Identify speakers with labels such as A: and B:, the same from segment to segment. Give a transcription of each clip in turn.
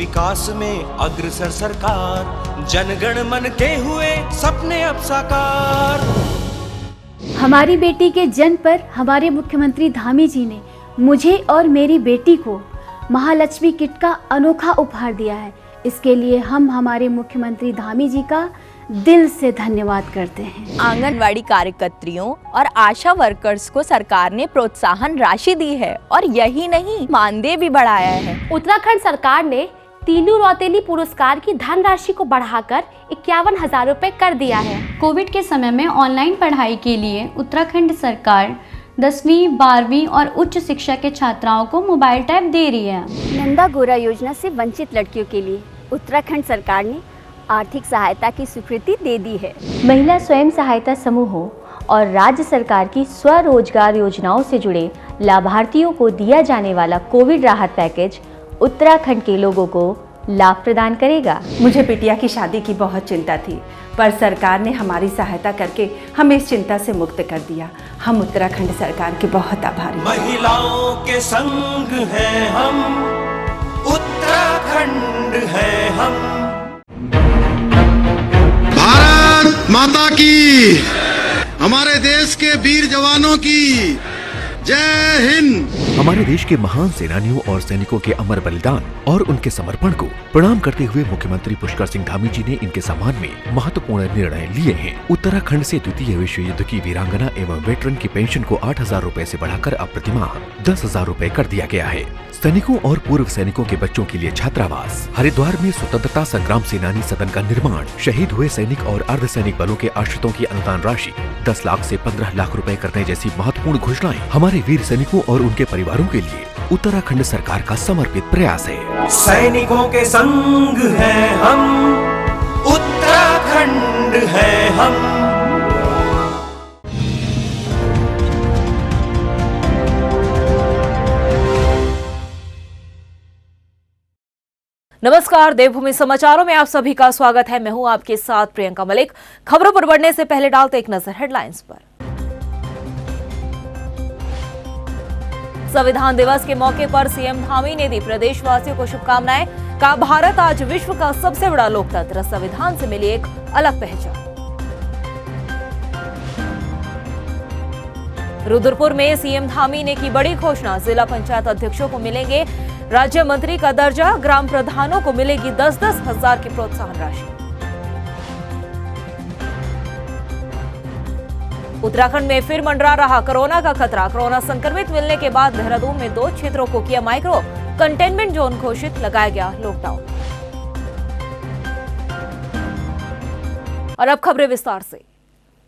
A: विकास में अग्रसर सरकार, जनगण मन के हुए सपने अब साकार।
B: हमारी बेटी के जन्म पर हमारे मुख्यमंत्री धामी जी ने मुझे और मेरी बेटी को महालक्ष्मी किट का अनोखा उपहार दिया है। इसके लिए हम हमारे मुख्यमंत्री धामी जी का दिल से धन्यवाद करते हैं।
C: आंगनवाड़ी कार्यकर्तियों और आशा वर्कर्स को सरकार ने प्रोत्साहन राशि दी है और यही नहीं, मानदेय भी बढ़ाया है।
D: उत्तराखंड सरकार ने तीलू रौतेली पुरस्कार की धनराशि को बढ़ाकर 51,000 रुपए कर दिया है।
E: कोविड के समय में ऑनलाइन पढ़ाई के लिए उत्तराखंड सरकार 10वीं, 12वीं और उच्च शिक्षा के छात्राओं को मोबाइल टैब दे रही है।
B: नंदा गोरा योजना से वंचित लड़कियों के लिए उत्तराखंड सरकार ने आर्थिक सहायता की स्वीकृति दे दी है।
F: महिला स्वयं सहायता समूहों और राज्य सरकार की स्वरोजगार योजनाओं से जुड़े लाभार्थियों को दिया जाने वाला कोविड राहत पैकेज उत्तराखंड के लोगों को लाभ प्रदान करेगा।
G: मुझे बिटिया की शादी की बहुत चिंता थी, पर सरकार ने हमारी सहायता करके हमें इस चिंता से मुक्त कर दिया। हम उत्तराखंड सरकार के बहुत आभारी हैं।
A: महिलाओं के संग हैं हम, उत्तराखंड है हम।
H: भारत माता की, हमारे देश के वीर जवानों की जय हिंद।
I: हमारे देश के महान सेनानियों और सैनिकों के अमर बलिदान और उनके समर्पण को प्रणाम करते हुए मुख्यमंत्री पुष्कर सिंह धामी जी ने इनके सम्मान में महत्वपूर्ण निर्णय लिए हैं। उत्तराखंड से द्वितीय विश्व युद्ध की वीरांगना एवं वेटरन की पेंशन को 8,000 रूपए से बढ़ाकर अब प्रतिमाह 10,000 रूपए कर दिया गया है। सैनिकों और पूर्व सैनिकों के बच्चों के लिए छात्रावास, हरिद्वार में स्वतंत्रता संग्राम सेनानी सदन का निर्माण, शहीद हुए सैनिक और अर्धसैनिक बलों के आश्रितों की अनुदान राशि 10 लाख से 15 लाख रुपए करने जैसी महत्वपूर्ण घोषणाएं हमारे वीर सैनिकों और उनके परिवारों के लिए उत्तराखंड सरकार का समर्पित प्रयास है।
A: सैनिकों के संग हैं हम, उत्तराखंड है हम।
C: नमस्कार, देवभूमि समाचारों में आप सभी का स्वागत है। मैं हूं आपके साथ प्रियंका मलिक। खबरों पर बढ़ने से पहले डालते एक नजर हेडलाइंस पर। संविधान दिवस के मौके पर सीएम धामी ने दी प्रदेशवासियों को शुभकामनाएं। कहा, भारत आज विश्व का सबसे बड़ा लोकतंत्र, संविधान से मिली एक अलग पहचान। रुद्रपुर में सीएम धामी ने की बड़ी घोषणा, जिला पंचायत अध्यक्षों को मिलेंगे राज्य मंत्री का दर्जा, ग्राम प्रधानों को मिलेगी 10-10 हजार की प्रोत्साहन राशि। उत्तराखंड में फिर मंडरा रहा कोरोना का खतरा। कोरोना संक्रमित मिलने के बाद देहरादून में 2 क्षेत्रों को किया माइक्रो कंटेनमेंट जोन घोषित, लगाया गया लॉकडाउन। और अब खबरें विस्तार से।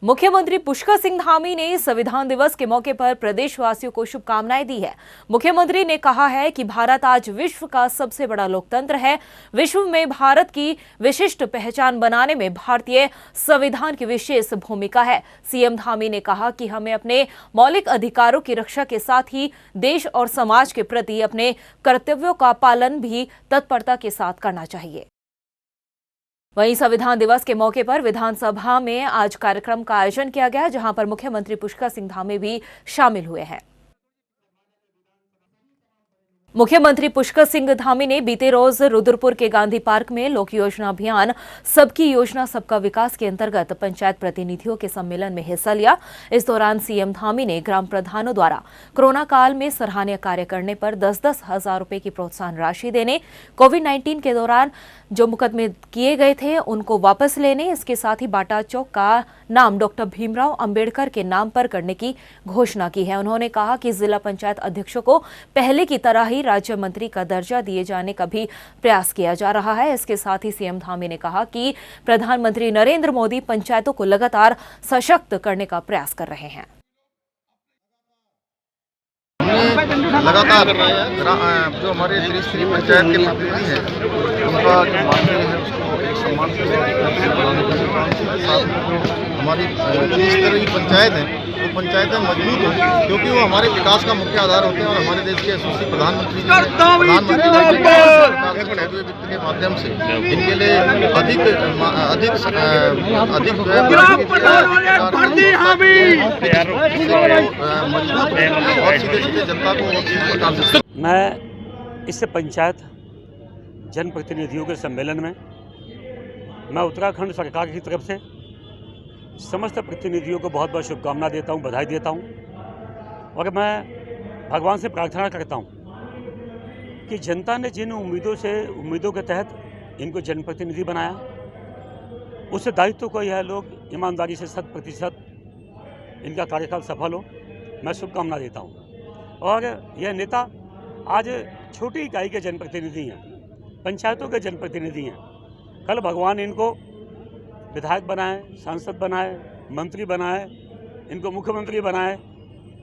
C: मुख्यमंत्री पुष्कर सिंह धामी ने संविधान दिवस के मौके पर प्रदेशवासियों को शुभकामनाएं दी है। मुख्यमंत्री ने कहा है कि भारत आज विश्व का सबसे बड़ा लोकतंत्र है। विश्व में भारत की विशिष्ट पहचान बनाने में भारतीय संविधान की विशेष भूमिका है। सीएम धामी ने कहा कि हमें अपने मौलिक अधिकारों की रक्षा के साथ ही देश और समाज के प्रति अपने कर्तव्यों का पालन भी तत्परता के साथ करना चाहिए। वहीं संविधान दिवस के मौके पर विधानसभा में आज कार्यक्रम का आयोजन किया गया, जहां पर मुख्यमंत्री पुष्कर सिंह धामी भी शामिल हुए हैं। मुख्यमंत्री पुष्कर सिंह धामी ने बीते रोज रुद्रपुर के गांधी पार्क में लोक योजना अभियान सबकी योजना सबका विकास के अंतर्गत पंचायत प्रतिनिधियों के सम्मेलन में हिस्सा लिया। इस दौरान सीएम धामी ने ग्राम प्रधानों द्वारा कोरोना काल में सराहनीय कार्य करने पर 10-10 हजार रुपए की प्रोत्साहन राशि देने, कोविड-19 के दौरान जो मुकदमे किए गए थे उनको वापस लेने, इसके साथ ही बाटा चौक का नाम डॉक्टर भीमराव अंबेडकर के नाम पर करने की घोषणा की है। उन्होंने कहा कि जिला पंचायत अध्यक्षों को पहले की तरह ही राज्य मंत्री का दर्जा दिए जाने का भी प्रयास किया जा रहा है। इसके साथ ही सीएम धामी ने कहा कि प्रधानमंत्री नरेंद्र मोदी पंचायतों को लगातार सशक्त करने का प्रयास कर रहे हैं।
H: लगातार जो हमारे त्रिस्तरीय पंचायत के प्रतिनिधि हैं उनका जो मानदेय है उसको एक सम्मान से बढ़ाने का काम किया। साथ में जो हमारी त्रिस्तरीय पंचायत है वो पंचायतें मजबूत हो, क्योंकि वो हमारे विकास का मुख्य आधार होते हैं। और हमारे देश के यशस्वी प्रधानमंत्री जी वित्त के माध्यम से इनके लिए अधिक मजबूत और सीधे जनता को।
J: मैं इससे पंचायत जनप्रतिनिधियों के सम्मेलन में मैं उत्तराखंड सरकार की तरफ से समस्त प्रतिनिधियों को बहुत बहुत शुभकामना देता हूँ, बधाई देता हूँ। और मैं भगवान से प्रार्थना करता हूँ कि जनता ने जिन उम्मीदों के तहत इनको जनप्रतिनिधि बनाया, उस दायित्व को यह लोग ईमानदारी से 100% इनका कार्यकाल सफल हो, मैं शुभकामना देता हूँ। और यह नेता आज छोटी इकाई के जनप्रतिनिधि हैं, पंचायतों के जनप्रतिनिधि हैं। कल भगवान इनको विधायक बनाए, सांसद बनाए, मंत्री बनाए, इनको मुख्यमंत्री बनाए।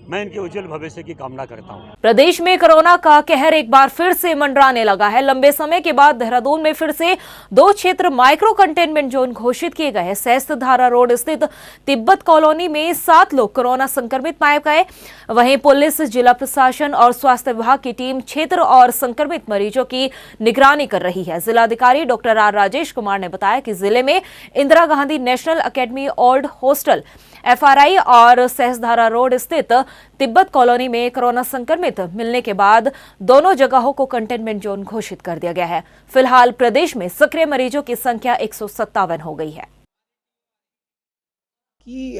J: मैं इनके उज्जवल भविष्य की कामना करता हूं।
C: प्रदेश में कोरोना का कहर एक बार फिर से मंडराने लगा है। लंबे समय के बाद देहरादून में फिर से 2 क्षेत्र माइक्रो कंटेनमेंट जोन घोषित किए गए हैं। सहस्त्रधारा रोड स्थित तिब्बत कॉलोनी में 7 लोग कोरोना संक्रमित पाए गए। वहीं पुलिस, जिला प्रशासन और स्वास्थ्य विभाग की टीम क्षेत्र और संक्रमित मरीजों की निगरानी कर रही है। जिलाधिकारी डॉक्टर आर राजेश कुमार ने बताया कि जिले में Indira Gandhi national academy old hostel FRI और सहस्त्रधारा रोड स्थित तिब्बत कॉलोनी में कोरोना संक्रमित मिलने के बाद दोनों जगहों को कंटेनमेंट जोन घोषित कर दिया गया है। फिलहाल प्रदेश में सक्रिय मरीजों की संख्या 157 हो गई है।
K: कि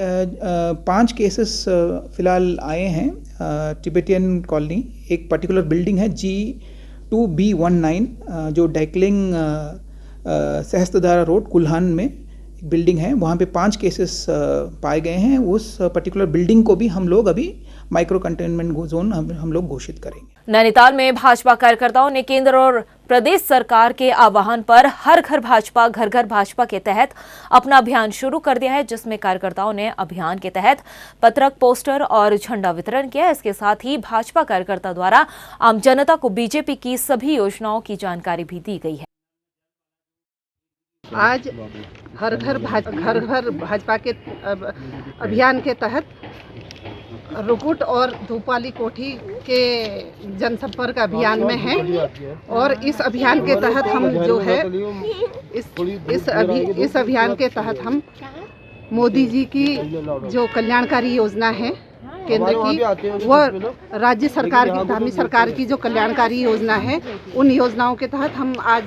K: 5 केसेस फिलहाल आए हैं तिब्बतियन कॉलोनी। एक पर्टिकुलर बिल्डिंग है G2B19 जो डाइकलिंग सहस्त्रधारा रोड कुल्हान में बिल्डिंग है, वहाँ पे 5 केसेस पाए गए हैं। उस पर्टिकुलर बिल्डिंग को भी हम लोग अभी माइक्रो कंटेनमेंट जोन हम लोग घोषित करेंगे।
C: नैनीताल में भाजपा कार्यकर्ताओं ने केंद्र और प्रदेश सरकार के आह्वान पर हर घर भाजपा घर घर भाजपा के तहत अपना अभियान शुरू कर दिया है, जिसमें कार्यकर्ताओं ने अभियान के तहत पत्रक, पोस्टर और झंडा वितरण किया। इसके साथ ही भाजपा कार्यकर्ता द्वारा आम जनता को बीजेपी की सभी योजनाओं की जानकारी भी दी गई है।
L: आज हर घर भाजपा के अभियान के तहत रुकुट और धूपाली कोठी के जनसंपर्क अभियान में हैं और इस अभियान के तहत हम जो है इस अभियान के तहत हम मोदी जी की जो कल्याणकारी योजना है केंद्र की, वह राज्य सरकार की, धामी सरकार की जो कल्याणकारी योजना है, उन योजनाओं के तहत हम आज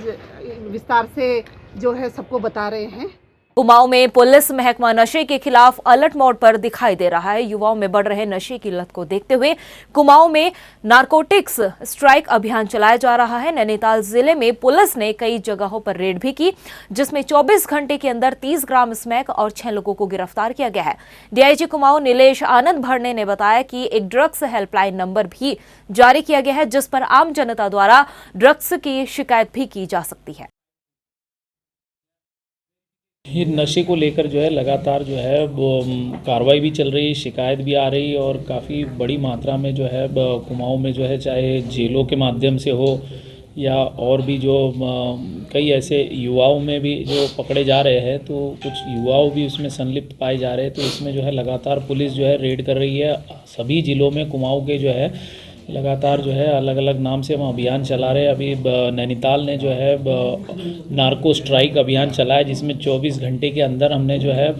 L: विस्तार से जो है सबको बता रहे हैं।
C: कुमाऊं में पुलिस महकमा नशे के खिलाफ अलर्ट मोड पर दिखाई दे रहा है। युवाओं में बढ़ रहे नशे की लत को देखते हुए कुमाऊं में नारकोटिक्स स्ट्राइक अभियान चलाया जा रहा है। नैनीताल जिले में पुलिस ने कई जगहों पर रेड भी की, जिसमें 24 घंटे के अंदर 30 ग्राम स्मैक और 6 लोगों को गिरफ्तार किया गया है। DIG कुमाऊं नीलेश आनंद भरने ने बताया कि एक ड्रग्स हेल्पलाइन नंबर भी जारी किया गया है, जिस पर आम जनता द्वारा ड्रग्स की शिकायत भी की जा सकती है।
M: ये नशे को लेकर जो है लगातार जो है वो कार्रवाई भी चल रही, शिकायत भी आ रही और काफ़ी बड़ी मात्रा में जो है कुमाऊं में जो है, चाहे जेलों के माध्यम से हो या और भी जो कई ऐसे युवाओं में भी जो पकड़े जा रहे हैं, तो कुछ युवाओं भी उसमें संलिप्त पाए जा रहे हैं। तो इसमें जो है लगातार पुलिस जो है रेड कर रही है। सभी ज़िलों में कुमाऊं के जो है लगातार जो है अलग अलग नाम से हम अभियान चला रहे हैं। अभी नैनीताल ने जो है नार्को स्ट्राइक अभियान चलाया, जिसमें 24 घंटे के अंदर हमने जो है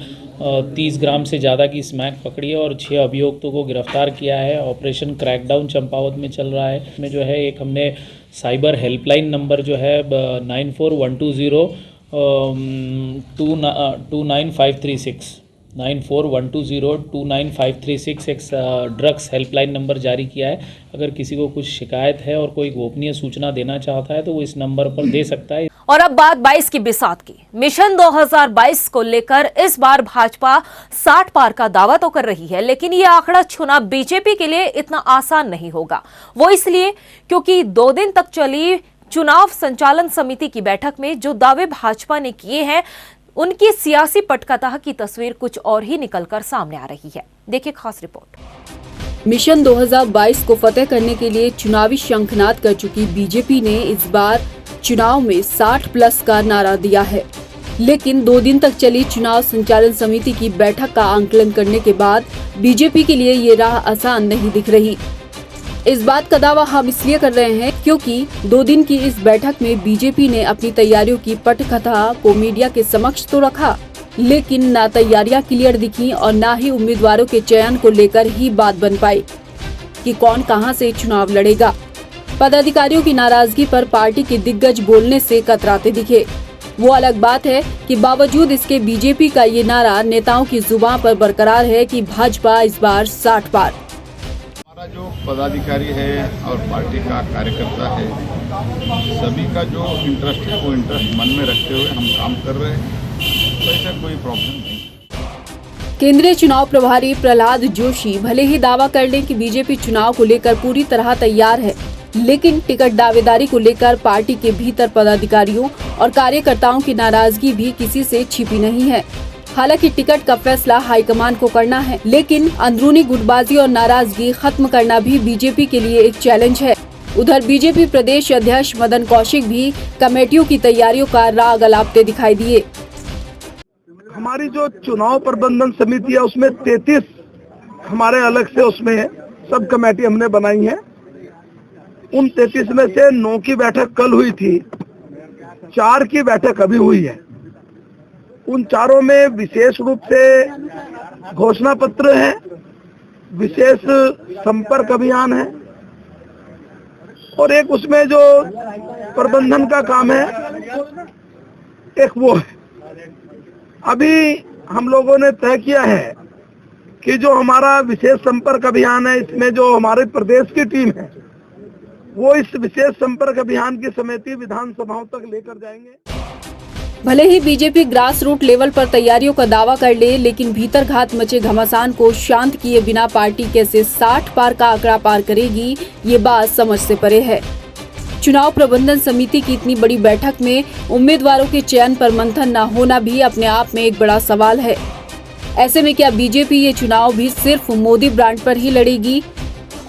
M: 30 ग्राम से ज़्यादा की स्मैक पकड़ी है और 6 अभियुक्तों को गिरफ्तार किया है। ऑपरेशन क्रैकडाउन चंपावत में चल रहा है। इसमें जो है एक हमने साइबर हेल्पलाइन नंबर जो है 9412029536 एक ड्रग्स हेल्पलाइन नंबर जारी किया है। अगर किसी को कुछ शिकायत है और कोई गोपनीय सूचना देना चाहता है तो वो इस नंबर पर दे सकता है।
C: और अब बात 22 की बिसात की। मिशन 2022 को लेकर इस बार भाजपा 60 पार का दावा तो कर रही है, लेकिन ये आंकड़ा छूना बीजेपी के लिए इतना आसान नहीं होगा। वो इसलिए क्योंकि 2 दिन तक चली चुनाव संचालन समिति की बैठक में जो दावे भाजपा ने किए हैं, उनकी सियासी पटकथा की तस्वीर कुछ और ही निकलकर सामने आ रही है। देखिए खास रिपोर्ट।
N: मिशन 2022 को फतेह करने के लिए चुनावी शंखनाद कर चुकी बीजेपी ने इस बार चुनाव में 60+ का नारा दिया है, लेकिन 2 दिन तक चली चुनाव संचालन समिति की बैठक का आंकलन करने के बाद बीजेपी के लिए ये राह आसान नहीं दिख रही। इस बात का दावा हम इसलिए कर रहे हैं क्योंकि 2 दिन की इस बैठक में बीजेपी ने अपनी तैयारियों की पटकथा को मीडिया के समक्ष तो रखा, लेकिन ना तैयारियां क्लियर दिखी और ना ही उम्मीदवारों के चयन को लेकर ही बात बन पाई कि कौन कहां से चुनाव लड़ेगा। पदाधिकारियों की नाराजगी पर पार्टी के दिग्गज बोलने से कतराते दिखे। वो अलग बात है कि बावजूद इसके बीजेपी का ये नारा नेताओं की जुबान पर बरकरार है कि भाजपा इस बार 60 पार।
H: हमारा जो पदाधिकारी है और पार्टी का कार्यकर्ता है, सभी का जो इंटरेस्ट है वो इंटरेस्ट मन में रखते हुए हम काम कर रहे हैं, तो ऐसा कोई प्रॉब्लम नहीं।
N: केंद्रीय चुनाव प्रभारी प्रहलाद जोशी भले ही दावा कर लें कि बीजेपी चुनाव को लेकर पूरी तरह तैयार है, लेकिन टिकट दावेदारी को लेकर पार्टी के भीतर पदाधिकारियों और कार्यकर्ताओं की नाराजगी भी किसी से छिपी नहीं है। हालांकि टिकट का फैसला हाईकमान को करना है, लेकिन अंदरूनी गुटबाजी और नाराजगी खत्म करना भी बीजेपी के लिए एक चैलेंज है। उधर बीजेपी प्रदेश अध्यक्ष मदन कौशिक भी कमेटियों की तैयारियों का राग अलापते दिखाई दिए।
O: हमारी जो चुनाव प्रबंधन समिति है उसमें 33 हमारे अलग से उसमें सब कमेटी हमने बनाई है। उन 33 में से 9 की बैठक कल हुई थी, 4 की बैठक अभी हुई है। उन चारों में विशेष रूप से घोषणा पत्र है, विशेष संपर्क अभियान है और एक उसमें जो प्रबंधन का काम है एक वो है। अभी हम लोगों ने तय किया है कि जो हमारा विशेष संपर्क अभियान है, इसमें जो हमारे प्रदेश की टीम है वो इस विशेष संपर्क अभियान की समिति विधानसभाओं तक लेकर जाएंगे।
N: भले ही बीजेपी ग्रास रूट लेवल पर तैयारियों का दावा कर ले, लेकिन भीतर घात मचे घमासान को शांत किए बिना पार्टी कैसे 60 पार का आंकड़ा पार करेगी, ये बात समझ से परे है। चुनाव प्रबंधन समिति की इतनी बड़ी बैठक में उम्मीदवारों के चयन पर मंथन न होना भी अपने आप में एक बड़ा सवाल है। ऐसे में क्या बीजेपी ये चुनाव भी सिर्फ मोदी ब्रांड पर ही लड़ेगी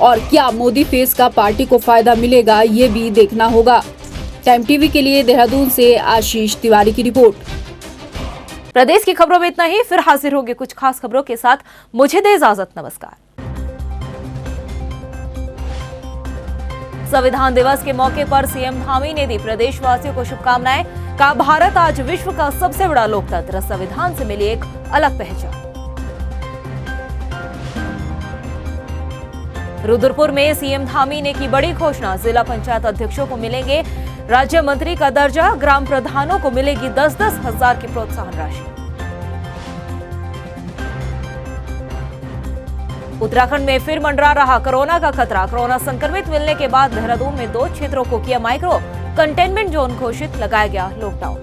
N: और क्या मोदी फेस का पार्टी को फायदा मिलेगा, ये भी देखना होगा। टाइम टीवी के लिए देहरादून से आशीष तिवारी की रिपोर्ट।
C: प्रदेश की खबरों में इतना ही, फिर हाजिर होंगे कुछ खास खबरों के साथ। मुझे दे इजाजत, नमस्कार। संविधान दिवस के मौके पर सीएम धामी ने दी प्रदेशवासियों को शुभकामनाएं। कहा, भारत आज विश्व का सबसे बड़ा लोकतंत्र, संविधान से मिली एक अलग पहचान। रुद्रपुर में सीएम धामी ने की बड़ी घोषणा, जिला पंचायत अध्यक्षों को मिलेंगे राज्य मंत्री का दर्जा, ग्राम प्रधानों को मिलेगी 10-10 हजार की प्रोत्साहन राशि। उत्तराखंड में फिर मंडरा रहा कोरोना का खतरा, कोरोना संक्रमित मिलने के बाद देहरादून में 2 क्षेत्रों को किया माइक्रो कंटेनमेंट जोन घोषित, लगाया गया लॉकडाउन।